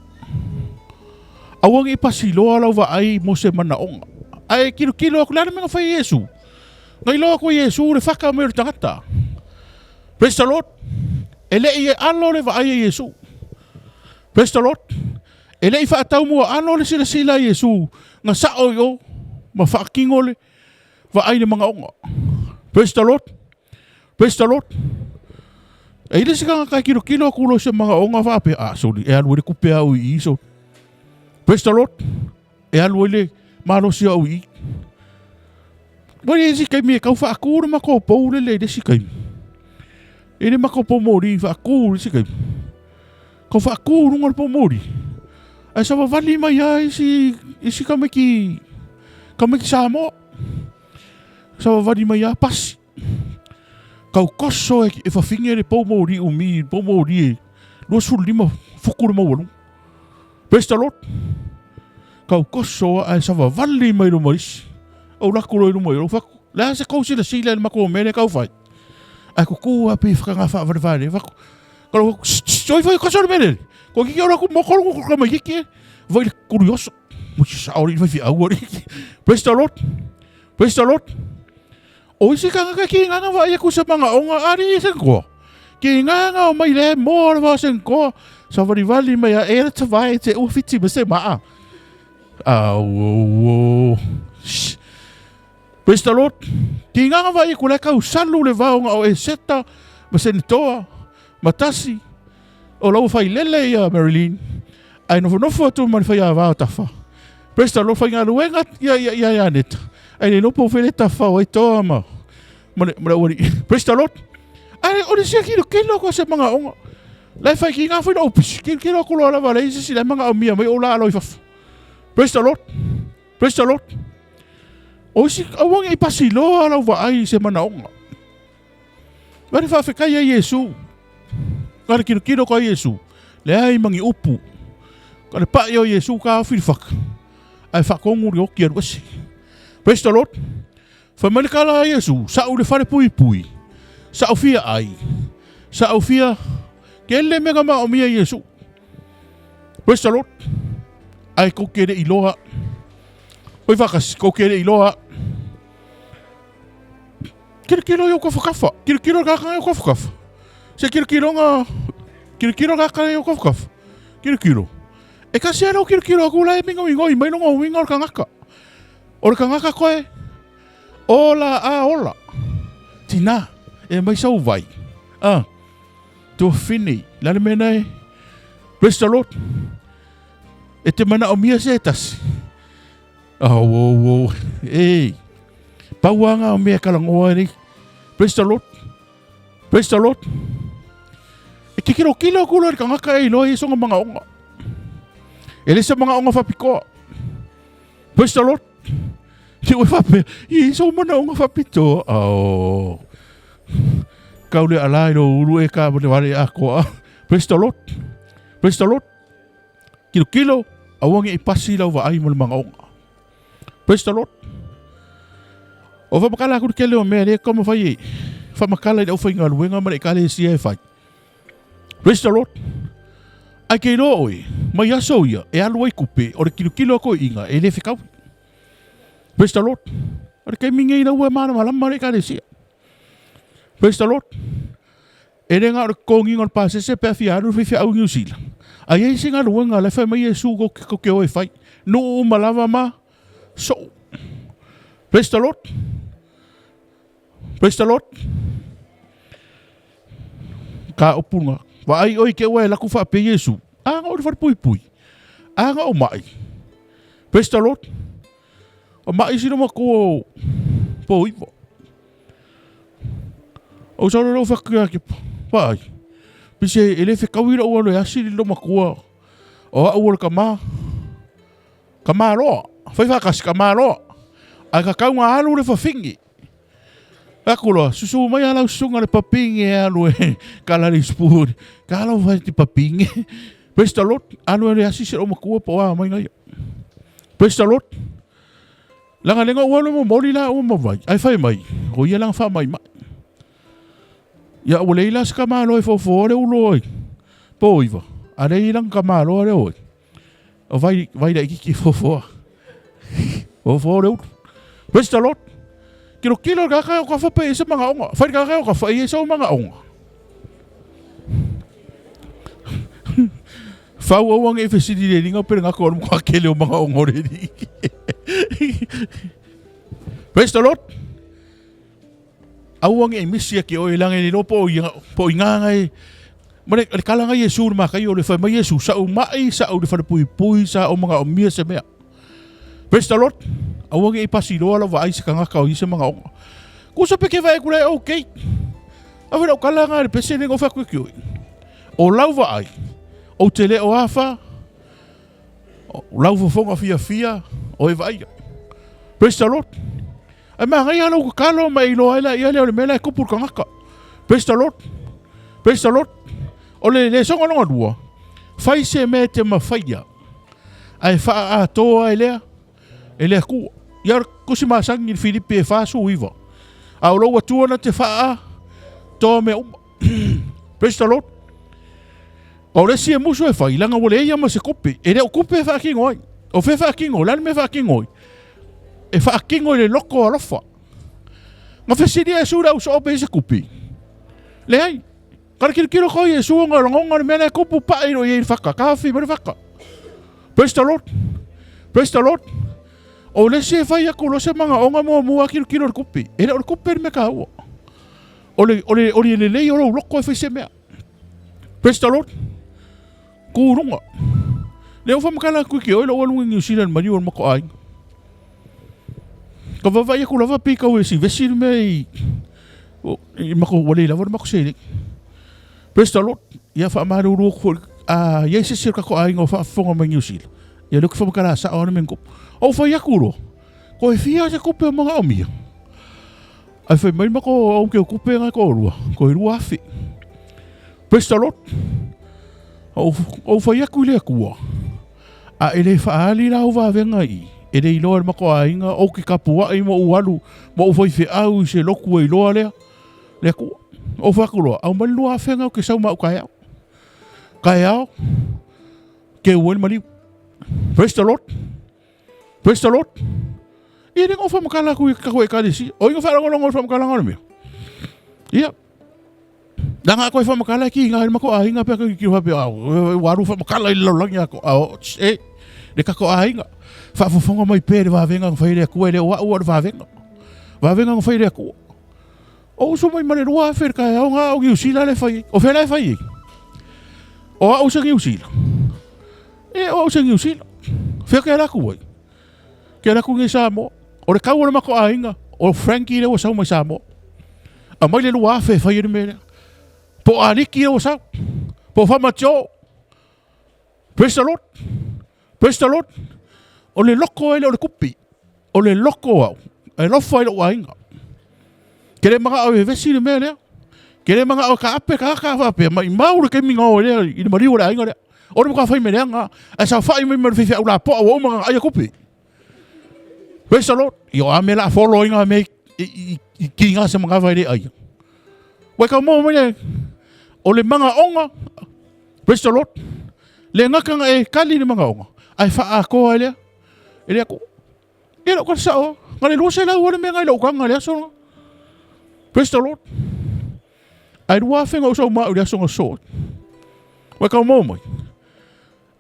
Awangi i pasi loa lau, wa ai mo se mana onga. Ai kilo aku lana menga whai Yesu. Ngai loa ko Yesu, le whaka me tangata. Praise the Lord. Ele i e alo le wa ai Yesu. Praise the Lord. Ele i whaatau mua alo le sila Yesu. Nga sao yo, ma whaakingo le, wa ai le mga onga. Praise the Lord. Praise the Lord. E ile sika nga kai kilo kulo se mga onga whaape. Soli, e alu le kupe au i iso. Praise the Lord. E alu le malo si au i. Wari e si kai me kau whaakura ma ko pou le si kai. E le mako po mori whaakura si kai. Kau whaakura ngar po mori. Ai sa wawali mai ai si kameki Samoa. Sa wawali mai ai pasi. Kau koso e whawhinge le po mori umi, po mori e lua sulima fukura mawalung. Praise the Lord. Kau koso ai sa wawali mai lo maris. Au lakuro i lo mai lo whaku. Lea se kau sila le mako mene kau whai. Ai kuku api whakanga whaavare whaku. Kalau soi vai koso mene. Ko ki ora ku mokoro ko mai ki. Vai curioso. Musi sauri vai fi awori. Praise the Lord. Praise the Lord. O isi kanga ka ki nganga vai ku sa mga onga ari sen ko. Ki nganga o mai le mo va sen ko. Sa vali mai era te vai te u fiti me se ma. Praise the Lord. Ki nganga vai ku le ka usalu le vaonga o e seta ma sen toa. Matasi. O lau fai lele ia Marilyn. Ai nofo atu mani fai avao tafa. Praise the Lord fai ngā luenga ia neta. Ai ne nopo fai le tafa o ai toa ma. Mara wari. Praise the Lord. Ai ori sia kilo ko se mga onga. Lai fai ki ngā fai na opis. Kilo ko loa lava leisi si lai mga omia mai o la aloi fafu. Praise the Lord. Praise the Lord. O si awangi i pasi loa lau wa ai se mana onga. Mari fa fekai ai Yesu. Kare kilo ko Yesu. Le ai mangi upu. Kare pa yo Yesu ka filfak. Ai fakongu ri oki arwasi. Praise the Lord. Fa manikala Yesu, sa u le fare pui. Sa u fia ai. Sa u fia kele mega ma o mia Yesu. Praise the Lord. Ai ko kere iloha. Oi vakas ko kere iloha. Kilo yo ko fakafa. Kilo ka ka yo ko fakafa. Se kilo nga kaya o kofkof. Kilo. E kasi ano kilo ako lai mingo i may nung wingo or kangaka. Or kangaka koe. Ola. Tina. E may sauvai. To fini. Lalo menay. Praise the Lord. E te mana o mia setas. Wow. Hey. Pawa nga o mia kalangoa ni. Praise the Lord. Praise the Lord. E Ki kilo kula ka ngaka e loa iso mga onga. Ele sa mga onga whapiko. Praise the Lord. Ki oi whape, iso mana onga whapito. Oh. Kaule alai no uru e ka mone wale ako. Praise the Lord. Praise the Lord. Kilo awangi ipasi lau wa ai mo mga onga. Praise the Lord. O whamakala ako kele o mea reka ma whai e. Whamakala i au whai ngā ruenga mara i kale si e whai. Praise the Lord. Ai kei roa oe, mai aso ia, e alu ai kupe, o re kilo ako inga, e le whikau. Praise the Lord. O re kei minge ina ua mana malama re kare sia. Praise the Lord. E renga o re kongi ngon pasese pe awhi aru whiwhi au New Zealand. Ai ei singa ruenga le whai mai e su ko ke oe whai. No o malava ma, so. Praise the Lord. Praise the Lord. Ka opunga. Wa ai oi ke oe laku wha pe Yesu. Anga o re whare pui pui. Anga o mai. Praise the Lord. O mai sino mako po iwa. O sa roro whakia ke pai. Pise ele whi kawira o alo e asiri lo makua. O a uola ka maa. Ka maa roa. Whai whakasi ka maa roa. Ai ka kaunga alu le whawhingi. Akula, susu mai alau sunga le papingi e alu e kalari spuri. Ka alau vai ti papingi. Praise the Lord. Alu e asisi o makua po a mai ngai. Praise the Lord. Langa lenga ualo mo mori la o mawai. Ai whai mai. Ko ia langa wha mai mai. Ia o leila ska malo e fofo le ulo oi. Po iwa. A leila ka malo le oi. O vai da iki fofo. Fofo le ulo. Praise the Lord. Kilo ka kaya ka whape isa mga onga. Whai ka kaya ka whai isa o mga onga. Whau awang e whesidi le ringa pere ngako orum kwa kele o mga onga oredi. Praise the Lord. Awang e misia ki o ilang e nilo po inga ngai. Mare kala ngai Yesu ma kai o le whai mai Yesu sa o mai sa o le whare pui pui sa o mga o mia se mea. Praise the Lord. Awang e pasi roa la wa ai se kangaka o isa mga onga. Kusa peke vai kule okay. Awira o kala ngā re pese nengo whakwe ki oi. O lau wa ai. O te le o awha. O lau whafonga fia. O e vai. Praise the Lord. Ai maa ngai alau ka kalo mai ilo aila ia leo le mela e kupur kangaka. Praise the Lord. Praise the Lord. O le songa longa dua. Fai se me te mawhaia. Ai wha a toa e lea. E lea kua. Ia kusi maasangi ni Filipi e whaasu iwa. Au loa tuana te whaa. Toa me uma. Praise the Lord. O resi e muso e whai. Langa wale eia ma se kupi. E leo kupi e whaakingo ai. O whe whaakingo. Lani me whaakingo ai. E whaakingo le loko a lofa. Nga whesiri e sura uso ope e se kupi. Le ai. Kara kiro koi e suonga rangonga ni mena e kupu pa iro i whaka. Kawhi mare whaka. Praise the Lord. Praise the Lord. O le se fai ako lo se mga onga mua kiro kupi. E le kupi me ka ua. O le lei o lo loko e fai se mea. Praise the Lord. Kurunga. Le ufa makala kuki o ilo walungi New Zealand mani o mako ai. Ka vavai ako lava pika o e si vesi me i mako wale lava mako se. Praise the Lord. Ia wha amaru ruo ko ia se sirka ko ai ngo wha fonga mai New Zealand. Ia luku wha makala sa awana men kupu. O whai akuro, ko e whia se kupe o mga omia. Ai whai mai mako au ke o kupe ngai ko rua, ko e rua awhi. Praise the Lord. O whai aku le akua. A ele whaali rau wawenga i. Ele i loa mako a inga, o ki kapua i mo ualu, mo whai whi au i se loku e loa lea. Le akua. O whakuroa, au mali lua whenga o ke sau mau kai au. Kai au. Ke uen mali. Praise the Lord. Praise the Lord. Ia ringa o whamakala kui kako e karisi. O inga wharangolongo o whamakala ngana mea. Ia. Nanga koe whamakala ki inga mako a inga pia ki hape au. Waru whamakala i laulangi ako. E. Le kako a inga. Whafofonga mai pere wawenga ng whaire akua. Ele o ua wawenga. Wawenga ng whaire akua. O so mai mare rua whaire kai au ngā o giusila le whai. O whaire whai. O au sa giusila. E o au sa giusila. Whaire kai laku wai. Ke raku nge Samoa. O le kaua mako a inga. O Frankie le o sau mai Samoa. A mai le lua afe whai ere mele. Po a niki le o sau. Po whamatio. Praise the Lord. Praise the Lord. O le loko ele o le kupi. O le loko au. E lofo ele o ainga. Kere mga au e vesi le mea lea. Kere mga au ka ape ka ape. Ma i maure ke minga o lea. I mariu le ainga lea. O le mga whai me lea nga. E sa whai me mara whiwhi au la po au mga aia kupi. Praise the Lord. I o ame la follow inga me i ki ngā se mga vai le aia. Wai ka mō mene. O le mga onga. Praise the Lord. Le ngakanga e kali le mga onga. Ai wha a koa lea. E lea ko. E lea kwa sao. Ngale loa se lau wane mea ngai lau kanga lea songa. Praise the Lord. Ai rua whenga o sau mau lea songa sot. Wai ka mō mai.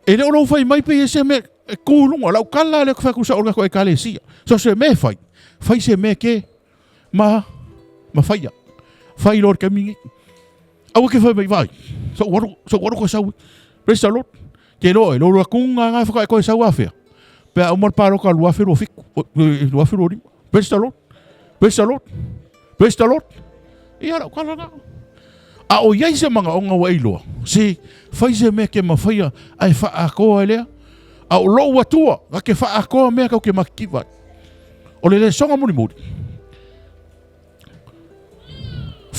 E lea o lau whai mai pe e se me e kūlunga. Lau kala lea kwa whakusa orga koe kale sia. So se me whai. Whai se me ke. Ma whaia. Whai lor ke mingi. Awa ke whai mai vai. So waru ko sau. Praise the Lord. Ke loe. Lo rua kunga ngai whakai koe sau awhea. Pea umar paro ka lua whiro fiku. Lua whiro rima. Praise the Lord. Praise the Lord. Praise the Lord. Ia rau kala nga. A o iai se mga onga wa iloa. Se whai se mea ke mawhaia ai wha a koa elea. A o lou atua. Ka ke wha a koa mea kau ke makiwa. O le songa muri muri.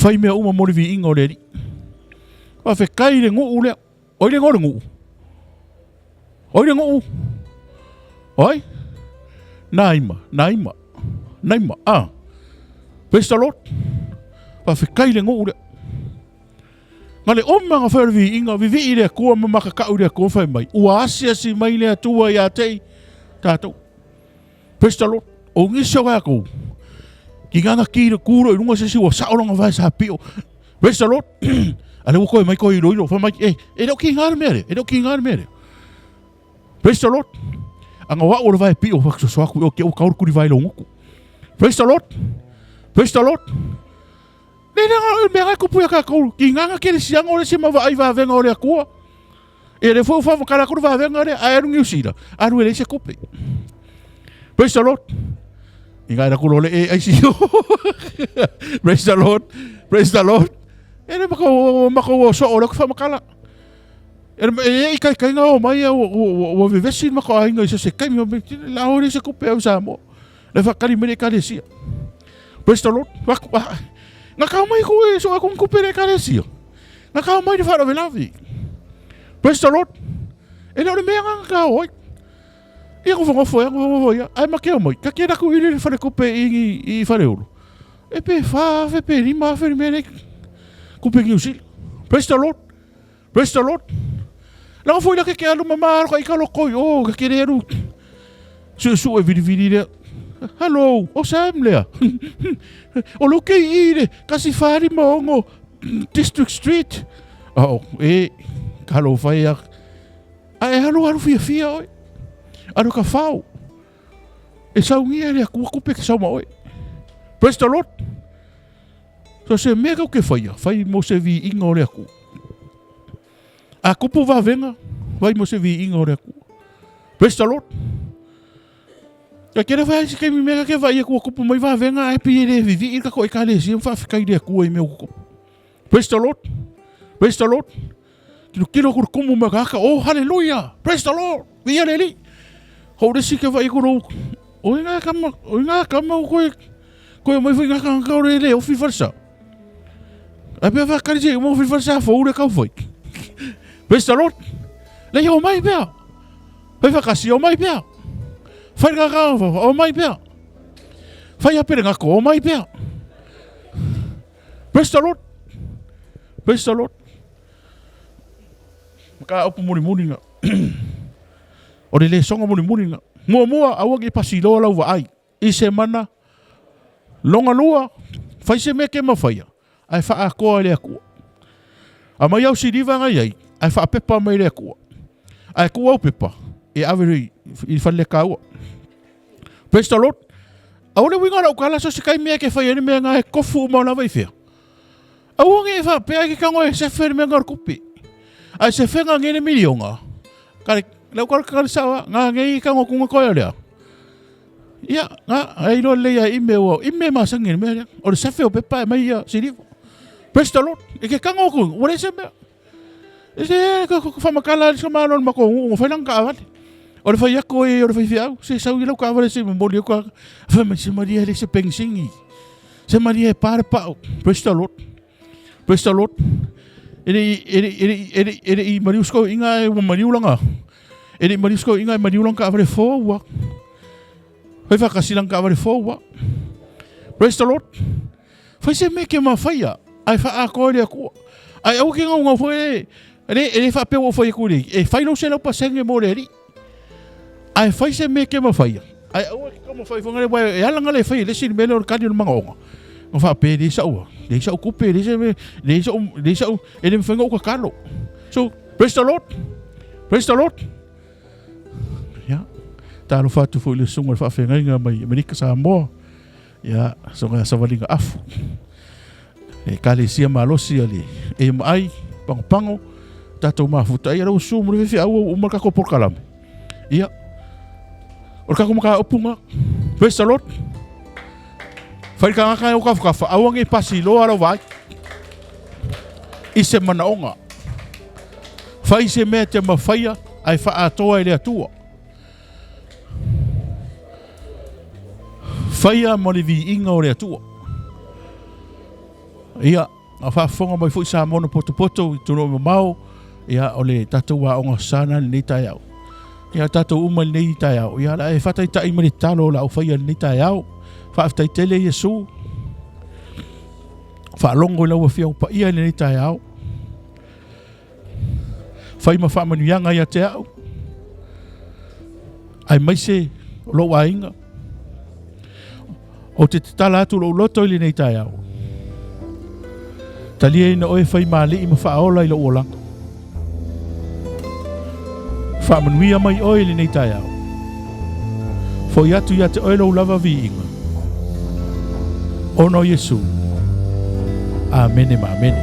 Whai mea uma mori vi inga o le ri. Wa whekai le ngu lea. Oi le ngore ngu. Oi le ngu. Oi? Naima. Ah. Praise the Lord. Wa whekai le ngu lea. Ngale oma ngā whaere vi inga. Vi i lea kua mamaka kau lea kua whai mai. Ua asia si mai lea tua ia tei. Tātou. Praise the Lord. O ngisio kai kou. Ki nganga kira kuro i runga sesi wa saolanga vai sa pio. Praise the Lord. Ale wo koe mai koe iro fa mai e do ki ngar mere. Praise the Lord. Anga wa o vai pio fa so aku o ke o kaur kuri vai lo ngoku. Praise the Lord. Praise the Lord. Ne na me ga ku puya ka ko ki nganga ke sianga o le sima vai va venga o le akua. E le fo fa kala ku va venga le a eru ngiusira. Aru ele se kope. Praise the Lord. Inga ra ku lo le e ai si. Praise the Lord. Praise the Lord. Ele mako so o le fa makala. E kai nga o mai o vivesi mako ainga se kai mi la ore se kope o samo. Le fa kali me ka lesia. Praise the Lord. Nga ka mai ko e so ako kope le ka lesia. Nga ka mai de fa ro velavi. Praise the Lord. Ele o me nga ka oi. E ko fo ya. Ai makeo mai. Ka kera ku ile fa le kope i fa le olo. E pe fa fe pe rima fe me kupe ngiusil. Praise the Lord. Praise the Lord. Lang foi la ke alu mama ka ikalo koi o ka kereru. Su e vidi le. Hello, o sam le. O lo ke ire kasi fari mongo District Street. Oh, kalo fai a. Ai alu fia oi. Alu ka fau. E sa ungia le kupe ke sa mo oi. Praise the Lord. So se mea kau ke whai mo se vi inga o le aku. A kupu wa venga, whai mo se vi inga o le aku. Praise the Lord. Ka kere whai si kemi mea ke whai aku a kupu mai wa venga, e pi e le vivi ika ko e ka le si, mwha whikai le aku e mea kupu. Praise the Lord. Praise the Lord. Kilo kuru kumu mea kaka, oh hallelujah. Praise the Lord. Via le li. Hau le si ke whai kuru. O inga kama o koe mai whi ngaka ngaka o le ofi farsa. A pia wha kari se mo fi farsa fo ure kau foi. Praise the Lord. Le o mai pia. Pai wha kasi o mai pia. Whai ngaka o mai pia. Whai apere ngako o mai pia. Praise the Lord. Praise the Lord. Maka opu muri nga. O le songa muri nga. Mua awagi pasi loa lau wa ai. I se mana. Longa lua. Whai se me ke mawhaia. Ai wha a koa le akua. A mai au si riva ngai ai, ai wha a pepa mai le akua. Ai kua au pepa, e aweri i whale ka ua. Praise the Lord. A ole winga rau kala so se kai mea ke whai ane mea ngā he kofu o mauna vai whea. A uange e wha pea ki kango e se where mea ngar kupi. Ai se whenga ngene milionga. Kare, lau kare sawa, ngā ngei kango kunga koia lea. Ia, ngā, ai no leia ime masangene mea lea. O le sefe o pepa e mai ia si riva. Praise the Lord. E ke kango ku, wale se mea. Se ka whamakala sa manon makongu, o whainang ka awale. O le whai ako o le whai whiau, se sau ilau ka awale se mamoli o ka, whai se maria le se pengsingi. Se maria e pare pao. Praise the Lord. Praise the Lord. Ere i mariusko inga e mariulanga. Ere i mariusko inga e mariulanga ka awale fōua. Whai whakasilang ka awale fōua. Praise the Lord. Whai se meke mawhaia. Ai wha a koe lea kua. Ai au ke ngau ngau whai ere wha peo o whai kure. E whai no se lau pasenge mo le eri. Ai whai se meke mawhaia. Ai au ke kama whai whangare wai e alanga le whai lesi ni mele o kani o mga onga. Ngā wha pe le saua. Le sau kupe. Le sau e le mwhenga o ka kalo. So, praise the Lord. Praise the Lord. Ya. Tālo whātu fo i le sunga le whawhenga inga mai Amerika sa moa. Ya. So ngā sawalinga afu. E kale sia malosi ali. E mai. Pango. Tatou mafuta. Ia rau su mure whiwhi au o marka ko porkalame. Ia. Orka ko maka opunga. Praise the Lord. Whai ka ngaka o kafukafa. Awangi pasi loa rau vai. I se manaonga. Whai se mea te mawhaia. Ai wha atoa i le atua. Whaia mo le vi inga o le atua. Ia. A whaafonga mai fui sa mono poto I turo mo mau. Ia o le tatou wa onga sana le nei au. Ia tatou uma le nei au. Ia la e whatai tai mani talo la o whaia le nei au. Whaaftai tele Yesu. Whaalongo lau a whiau pa ia le nei au. Whai ma whaamanuianga ia te au. Ai maise lo wa inga. O te tala atu lo loto I le nei au. Talia ina oe whai maali I ma whaola I lo olanga. Whaamanuia mai oe le nei au. Fo iatu ia te oe lo lava vi inga. Ono Yesu. Amen. Amen.